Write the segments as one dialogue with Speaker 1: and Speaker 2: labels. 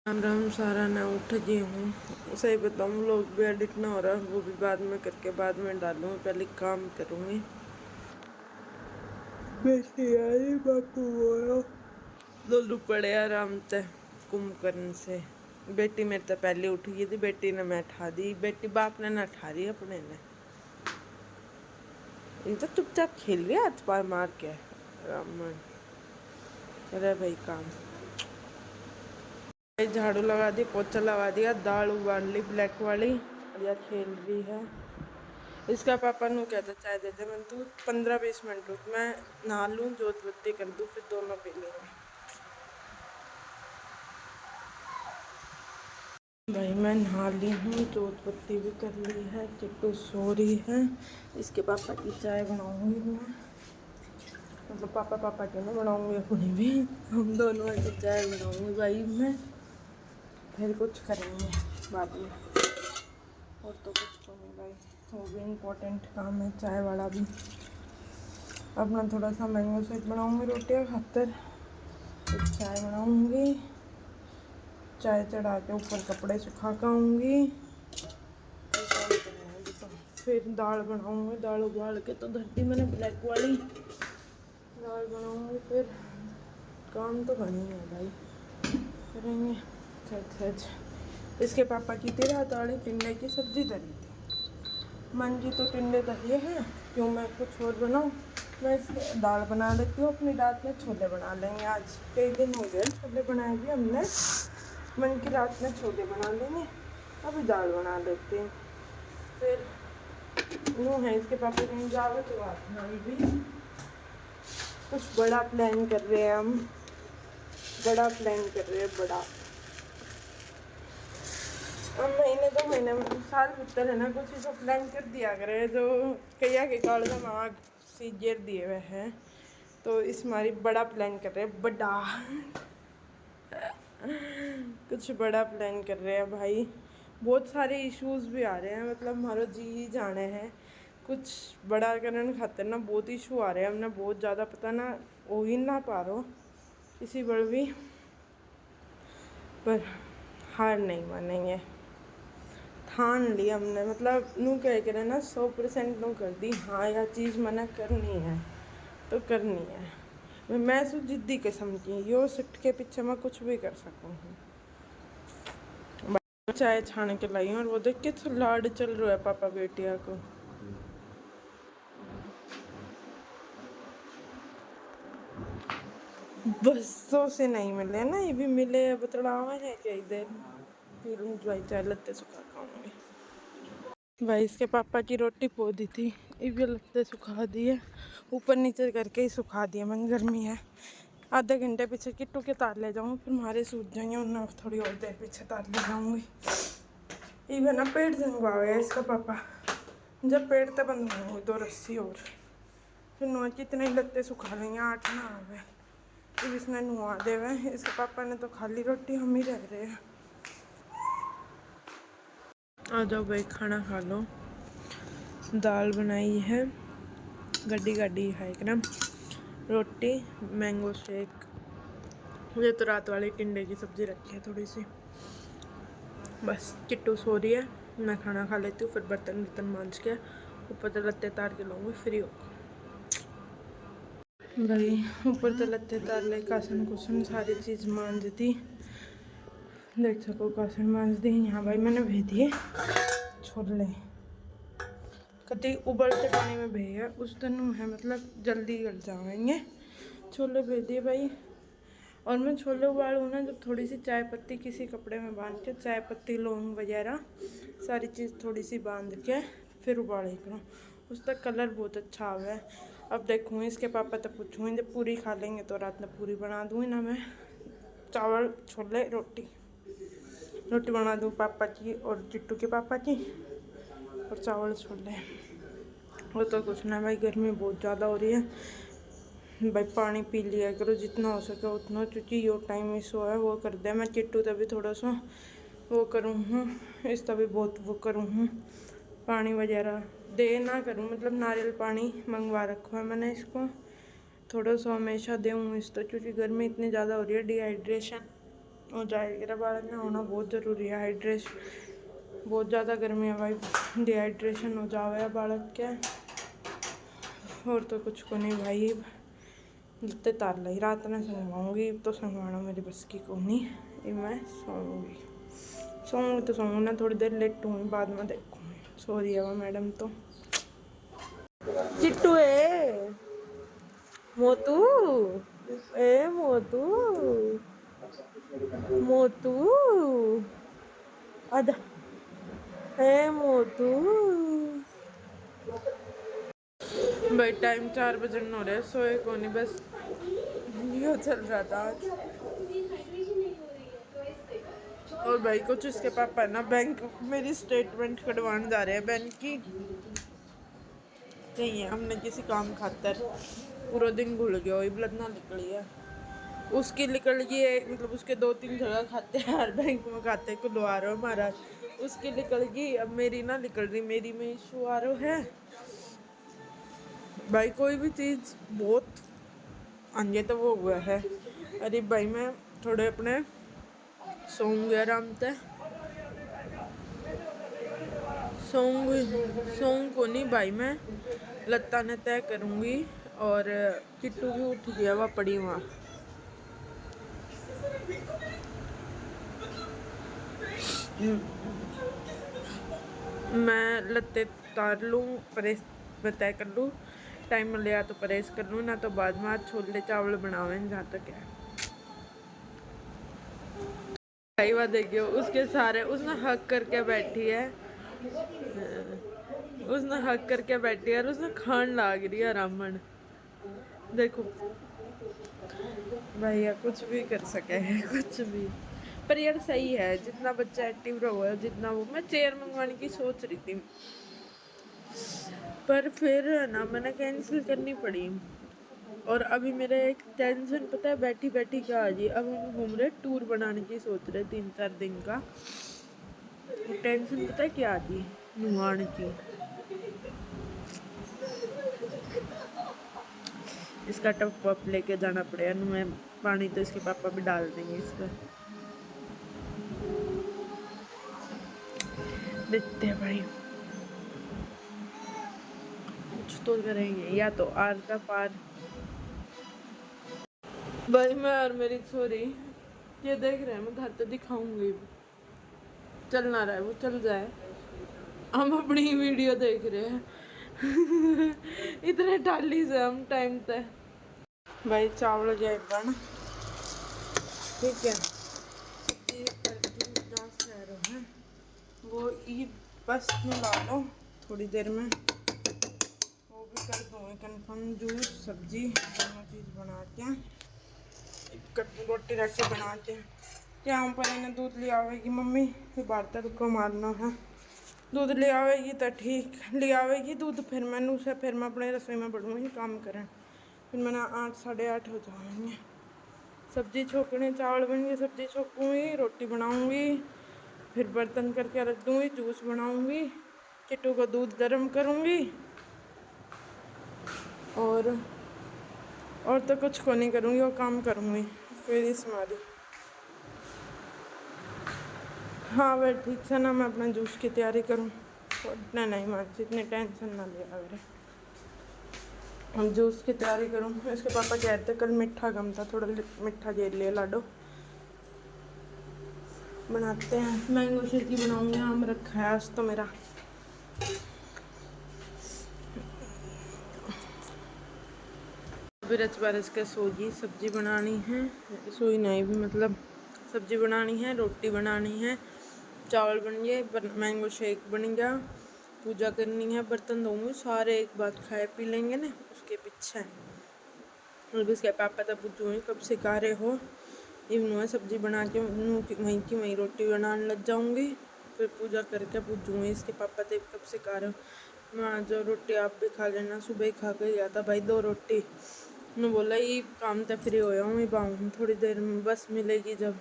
Speaker 1: राम राम। सारा ना उठ गई हूँ। सही बताऊँ, लोग भी एडिट ना हो रहा, वो भी बाद में करके बाद में डालूँगी, पहले काम करूँगी। वैसे यार बापू बोलो लोलू पड़े आराम से कुंभकर्ण से। बेटी मेरे तो पहले उठ गई थी, बेटी ने मैं ठा दी, बेटी बाप ने ना ठा रही अपने ने। ये तो चुपचाप खेल रही है हाथ पार मार के। रामन अरे भाई काम झाड़ू लगा दी, पोछा लगा दिया, दाल उबाल ली ब्लैक वाली, या खेल रही है। इसका पापा नू कहते चाय दे दे, मैं तू 15-20 मिनट रुक, मैं नहा लूँ, जोत बत्ती कर दूँ, फिर दोनों पी लेंगे। भाई मैं नहा ली हूँ, जोत बत्ती भी कर ली है, चिट्टू सो रही है। इसके पापा की चाय बनाऊंगी मैं, मतलब पापा की नहीं बनाऊंगी अपनी भी, हम दोनों की चाय बनाऊंगी भाई मैं, फिर कुछ करेंगे बाद में। और तो कुछ तो नहीं भाई, वो भी इम्पोर्टेंट काम है चाय वाला भी। अपना थोड़ा सा मैंगो शेक बनाऊंगी रोटियाँ खातर, फिर चाय बनाऊंगी, चाय चढ़ा के ऊपर कपड़े सुखा के आऊँगी, फिर दाल बनाऊंगी, दाल उबाल के तो धरती मैंने ब्लैक वाली, दाल बनाऊंगी, फिर काम तो करनी है भाई, करेंगे सच सच। इसके पापा की थी रात वाली टिंडे की सब्जी धरी थी, मन जी तो टिंडे धरिए हैं, क्यों मैं कुछ और बनाऊँ, मैं इसके दाल बना लेती हूँ अपनी, रात में छोले बना लेंगे। आज कई दिन हो गए छोले बनाए भी हमने, मन की रात में छोले बना लेंगे, अभी दाल बना लेते हैं। फिर यूँ है इसके पापा कहीं जाओगे तो बात नहीं भी, कुछ बड़ा प्लान कर रहे हैं हम, बड़ा प्लान कर रहे हैं बड़ा। अब महीने 2 महीने साल भीतर है ना, कुछ ऐसा प्लान कर दिया करे जो कैया के काल दिमाग सीजर दिए हुए हैं, तो इस मारी बड़ा प्लान कर रहे हैं, बड़ा कुछ बड़ा प्लान कर रहे हैं भाई। बहुत सारे इश्यूज भी आ रहे हैं, मतलब हमारा जी ही जाने हैं, कुछ बड़ा करने खातिर ना बहुत इशू आ रहे हैं, हमने बहुत ज़्यादा पता ना हो ही ना पा रहा इसी बड़ भी, पर हार नहीं मानेंगे, ठान लिया हमने, मतलब नू कह के ना 100% नू कर दी, हाँ यह चीज़ मैंने करनी है तो करनी है। मैं सो जिद्दी किस्म की, यो सिट के पीछे मैं कुछ भी कर सकूँ हूँ। चाय छान के लाई हूँ, और वो देख के तो लाड चल रहा है पापा बेटिया को। बसों से नहीं मिले ना, ये भी मिले बतड़ावा है क्या इधर, फिर भाई चाय लत्ते सुखा खाऊंगी। भाई इसके पापा की रोटी पोदी थी, ये भी लत्ते सुखा दिए, ऊपर नीचे करके ही सुखा दिए, मन गर्मी है। आधे घंटे पीछे किट्टू के तार ले जाऊँगी, फिर हमारे सूझ जाएंगे, उन्हें थोड़ी और देर पीछे तार ले जाऊँगी। ये ना पेट जंगवावे है इसका पापा, जब पेट तक बंद होंगे 2 रस्सी और, फिर नुआ कितने लत्ते सुखा लेंगे, 8 ना आवे, फिर इसने नुआ देवे। इसके पापा ने तो खाली रोटी, हम ही रह रहे हैं। आ जाओ भाई खाना खा लो। दाल बनाई है गड्डी गड्डी है एकदम, रोटी, मैंगो शेक, मुझे तो रात वाली टिंडे की सब्जी रखी है थोड़ी सी। बस चिट्टू सो रही है, मैं खाना खा लेती हूँ, फिर बर्तन वर्तन मांज के ऊपर तो लत्ते तार के लूँगी, फ्री हो भाई। ऊपर तो लत्ते तार ले, कासन कुसन सारी चीज़ मांज दी, देख सको कासन मांज दी। यहाँ भाई मैंने भेज दिए छोले, कति उबलते पानी में भेजे उस दिन है, मतलब जल्दी गल जाएंगे। छोले भेज दिए भाई, और मैं छोले उबालूँ ना, जब थोड़ी सी चाय पत्ती किसी कपड़े में बांध के, चाय पत्ती लौंग वगैरह सारी चीज़ थोड़ी सी बांध के फिर उबाले करूँ, उसका कलर बहुत अच्छा आवा है। अब देखूँगी इसके पापा तो पूछूँगी, जब पूरी खा लेंगे तो रात में पूरी बना दूँगी ना, मैं चावल छोले रोटी बना दूँ पापा की और चिट्टू के पापा की, और चावल छोले। वो तो कुछ ना भाई, गर्मी बहुत ज़्यादा हो रही है भाई, पानी पी लिया करो जितना हो सके उतना, क्योंकि यो टाइम मिस हुआ है वो कर दे। मैं चिट्टू तभी थोड़ा सा वो करूँ हूँ, इस तभी बहुत वो करूँ हूँ, पानी वगैरह दे ना करूँ, मतलब नारियल पानी मंगवा रखा है मैंने इसको, थोड़ा सा हमेशा दूँ इस तो, क्योंकि गर्मी इतनी ज़्यादा हो रही है, डिहाइड्रेशन हो जाएगा। बालक में होना बहुत ज़रूरी है। हाइड्रेशन बहुत ज़्यादा गर्मी है भाई, डिहाइड्रेशन हो जावे बालक के। और तो कुछ को नहीं भाई, लत्ते तार लाई रात में संगवाऊँगी। तो संगवाना मेरी बस की को नहीं, ये मैं सोऊंगी तो सोऊंगी ना, थोड़ी देर लेटूँगी, बाद में देखूँगी। सो रही है वो मैडम तो। चिट्टू है मोतू, ए मोतू, मोतू आधा, ए मोतू। भाई टाइम 4 बजे हो रहे, सोए को नहीं, बस ये चल रहा था आज। और भाई कुछ इसके पापा है ना बैंक मेरी स्टेटमेंट कटवाने जा रहे हैं बैंक की। नहीं है, हमने किसी काम खातर पूरा दिन भूल गया, वही ब्लड निकली है उसकी, निकल गई है। मतलब उसके 2-3 जगह खाते हैं, हर बैंक में खाते खुलवा रहे हो महाराज, उसकी निकल गई। अब मेरी ना निकल रही, मेरी में इशू आ रहा है भाई। कोई भी चीज़ बहुत आगे तो वो हुआ है। अरे भाई मैं थोड़े अपने सोऊंगी आराम से, सोऊंग को नहीं भाई, मैं लत्ता ने तय करूँगी। और किट्टू भी उठ गया, वह पड़ी वहाँ। मैं लत्ते तार लूँ, परहेज तय कर लूँ, टाइम मिल गया तो परहेज कर लूँ, ना तो बाद में आज छोले चावल बनावे। जहाँ तक है भाई, वह देखियो उसके सारे, उसने हक करके बैठी है, उसने हक करके बैठी है और उसने खान लाग रही है रामन। देखो भैया कुछ भी कर सके है, कुछ भी। पर यार सही है, जितना बच्चा एक्टिव रहो, जितना वो। मैं चेयर मंगवाने की सोच रही थी, पर फिर ना मैंने कैंसिल करनी पड़ी। और अभी मेरा एक टेंशन पता है बैठी बैठी क्या आ गई। अब हम घूम रहे, टूर बनाने की सोच रहे 3-4 दिन का। टेंशन पता है क्या आ गई, नुहान की। इसका टप वप लेके जाना पड़ेगा, मैं पानी तो इसके पापा भी डाल देंगे इस पर। देखते हैं भाई, कुछ तो करेंगे, या तो आर का पार। भाई मैं और मेरी छोरी ये देख रहे हैं, मैं घर तो दिखाऊंगी, चल ना रहा है वो, चल जाए। हम अपनी वीडियो देख रहे हैं इतने टाली से हम टाइम तक। भाई चावल जाए बन, ठीक है। वो ई बस में ला लो, थोड़ी देर में वो भी कर दूँगी कन्फर्म। जूस सब्जी दोनों चीज़ बना के, रोटी रखी बना के। क्या पर इन्हें दूध ले आवेगी मम्मी, फिर बर्तन को मारना है। दूध ले आवेगी तो ठीक, ले आवेगी दूध, फिर मैंने उसे, फिर मैं अपने रसोई में बढ़ूँगी काम करें। फिर मैंने 8-8:30 हो जाएंगे। सब्जी छोकने, चावल बनेंगे, सब्जी छोकूँगी, रोटी बनाऊँगी, फिर बर्तन करके रख दूँगी, जूस बनाऊँगी, किट्टू को दूध गर्म करूँगी। और तो कुछ को नहीं करूँगी, वो काम करूँगी फिर इस मारी। हाँ भाई ठीक से ना, मैं अपना जूस की तैयारी करूँ, तो इतना नहीं मानती, इतनी टेंशन ना लिया मेरे। हम जूस की तैयारी करूँ। इसके पापा कह रहे थे कल मीठा कम था, थोड़ा मीठा जेल लिया लाडो। बनाते हैं, मैंगो शेक ही बनाऊँगी, आम रखा है आज तो मेरा। अभी रच बारस के सोगी, सब्जी बनानी है, सोई नहीं भी मतलब सब्जी बनानी है, रोटी बनानी है, चावल बन गए, मैंगो शेक बन गया, पूजा करनी है, बर्तन धोऊंगी, सारे एक बात खाए पी लेंगे ना उसके पीछे। और इसके पापा तब पूछूँगी कब से खा रहे हो, इवन सब्जी बना के वहीं की वहीं रोटी बनाने लग जाऊँगी, फिर पूजा करके पूछूँगी इसके पापा तब कब से खा रहे हो। मैं जो रोटी आप भी खा लेना, सुबह ही खा के गया था भाई 2 रोटी। उन्होंने बोला ये काम तो फ्री होया हूँ, मैं पाऊँ थोड़ी देर में बस मिलेगी जब।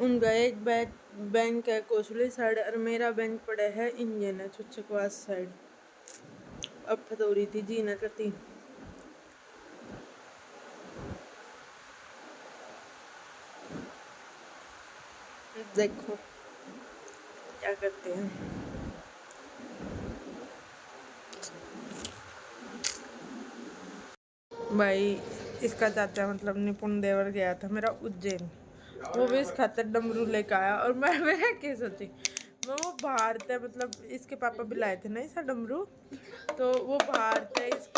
Speaker 1: उनका एक बैंक है कोसली साइड, और मेरा बैंक पड़ा है इंजन है चुचकवास साइड। अब फतौरी थी जी न करती। देखो क्या करते हैं। भाई इसका चाचा मतलब निपुण देवर गया था मेरा उज्जैन, वो भी इस खातर डमरू लेकर आया। और मैं क्या सोची, मैं वो बाहर थे, मतलब इसके पापा भी लाए थे ना इसका डमरू, तो वो बाहर थे इस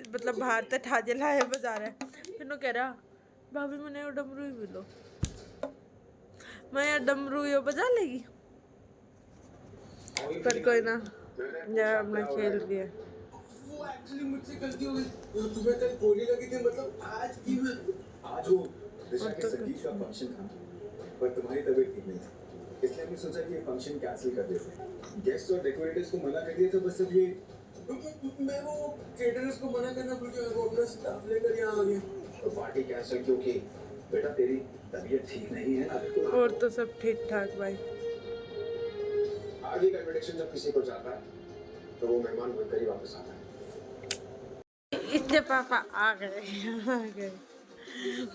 Speaker 1: मतलब बाहर थे ठाजे लाए बाजार है। फिर वो कह रहा भाभी मैंने वो डमरू ही मिलो, मैं यार डमरू यो बजा लेगी, पर कोई ना, यार अपना खेल रही है।
Speaker 2: वो एक्चुअली मुझसे गलती हो गई, वो तुम्हें कल बोली लगी थी, मतलब आज की आज वो दिशा के संगीत का फंक्शन था, पर तुम्हारी तबीयत ठीक नहीं थी, इसलिए हमने सोचा कि ये फंक्शन कैंसिल कर देते हैं। गेस्ट और डेकोरेटर्स को मना कर दिया था, बस अब ये मैं वो केटरर्स को मना करना भूल गया, वो अपना स्टाफ लेकर यहाँ आ गया। तो पार्टी कैंसिल क्यों की? बेटा तेरी तबीयत ठीक नहीं है।
Speaker 1: और तो सब ठीक ठाक भाई।
Speaker 2: आगे का इनविटेशन जब किसी को जाता है तो वो मेहमान बनकर ही वापस आता है।
Speaker 1: इसके पापा आ गए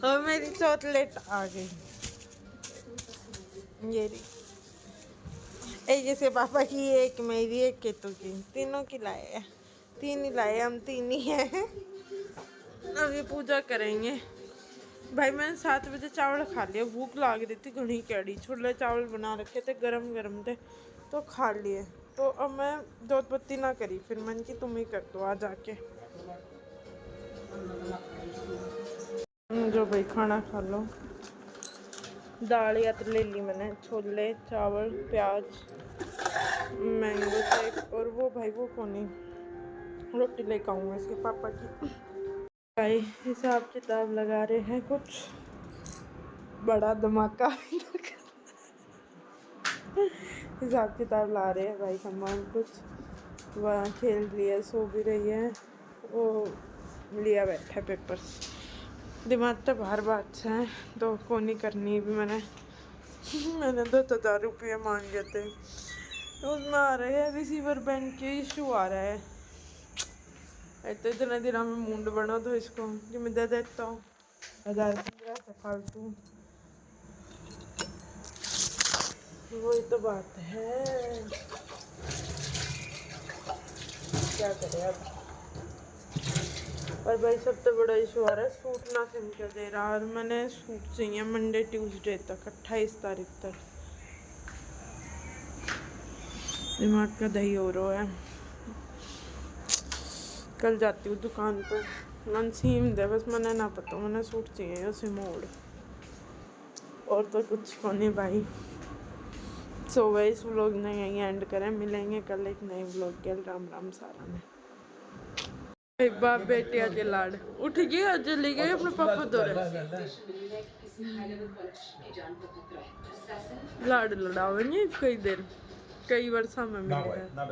Speaker 1: और मेरी चॉकलेट आ गई। ये जैसे पापा की एक मेरी एक केतु की, तीनों की लाए हैं, 3 ही लाए, हम 3 ही हैं। अब ये पूजा करेंगे। भाई मैंने 7 बजे चावल खा लिया, भूख लग रही थी घनी कैडी, छोले चावल बना रखे थे, गरम गरम थे तो खा लिए। तो अब मैं दूध पत्ती ना करी, फिर मन की तुम ही कर दो आ जाके। जो भाई खाना खा लो। दाल या तो ले ली मैंने, छोले चावल प्याज मैंगो शेक, और वो भाई वो कौन रोटी लेकर आऊँगा इसके पापा की। भाई हिसाब किताब लगा रहे हैं, कुछ बड़ा धमाका हिसाब किताब ला रहे हैं भाई, सामान कुछ वहाँ खेल रही है, सो भी रही है, वो लिया बैठा है पेपर्स। दिमाग तो बार बार अच्छा है, तो कौन नहीं करनी भी मैंने 10,000 रुपये मांगे थे, तो उसमें आ रहे हैं रिसीवर बैंक के इशू आ रहा है। तो इतने दिन में मुंड बना तो इसको कि मैं दे देता हूँ 1,015 से फालतू, वही तो बात है, क्या करें अब। और भाई सबसे बड़ा इशू आ रहा है, सूट ना सिल के दे रहा, और मैंने सूट चाहिए मंडे ट्यूसडे तक, 28 तारीख तक। दिमाग का दही हो रहा है। कल जाती हूँ दुकान पर, मन सीम दे बस, मैंने ना पता, मैंने सूट चाहिए उसे मोड़, और तो कुछ को नहीं भाई। सो वही इस व्लॉग ने यहीं एंड करें, मिलेंगे कल एक नए व्लॉग के। राम राम सारा में। बाप बेटी आज लाड उठ गए, आज चली गए अपने पापा दौरे, लाड लड़ावेंगे कई देर, कई वर्षा में मिलेगा।